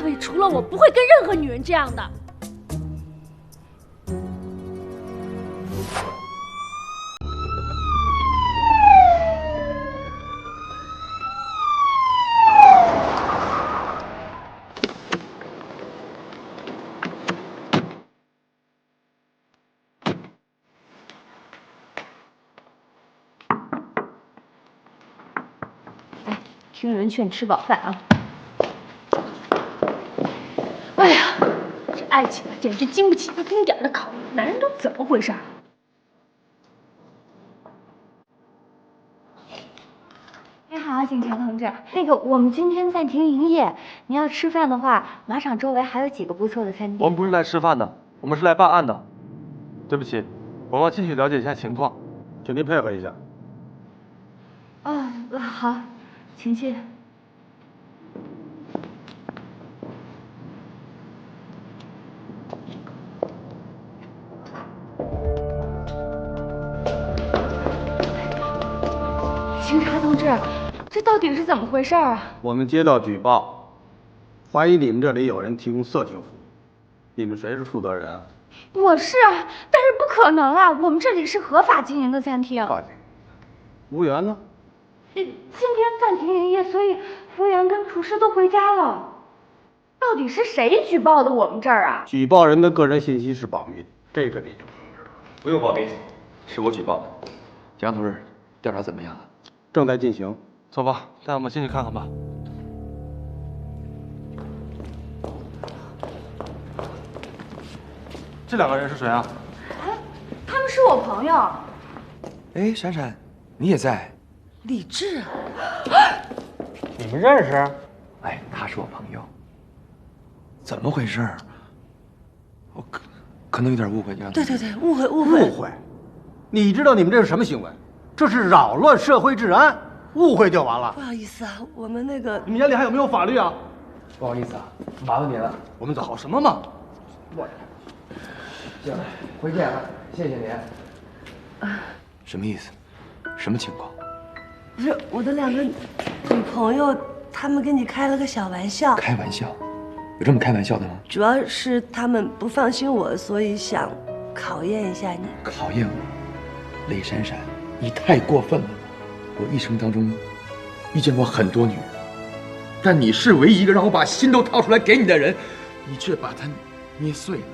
所以除了我，不会跟任何女人这样的。听人劝，吃饱饭啊！哎呀，这爱情啊，简直经不起一丁点的考验。男人都怎么回事？你好，警察同志，我们今天暂停营业，您要吃饭的话，马场周围还有几个不错的餐厅。我们不是来吃饭的，我们是来办案的。对不起，我要进去了解一下情况，请您配合一下。哦，好，请进。警察同志，这到底是怎么回事啊？我们接到举报，怀疑你们这里有人提供色情服务，你们谁是负责人啊？我是啊，但是不可能啊，我们这里是合法经营的餐厅。服务员呢？今天暂停营业，所以服务员跟厨师都回家了。到底是谁举报的我们这儿啊？举报人的个人信息是保密，这个你就不用保密，是我举报的。警察同志，调查怎么样了？正在进行。走吧，带我们进去看看吧。这两个人是谁啊？他们是我朋友。哎，闪闪，你也在？李志啊，你们认识？哎，他是我朋友。怎么回事？我可能有点误会，对，误会。误会？你知道你们这是什么行为？这是扰乱社会治安，误会就完了。不好意思啊，我们那个你们眼里还有没有法律啊？不好意思啊，麻烦您了。我们走。好什么嘛？行，回见了，谢谢您。什么意思？什么情况？不是我的两个女朋友，他们跟你开了个小玩笑。开玩笑？有这么开玩笑的吗？主要是他们不放心我，所以想考验一下你。考验我，雷闪闪，你太过分了！我一生当中遇见过很多女人，但你是唯一一个让我把心都掏出来给你的人，你却把它捏碎了。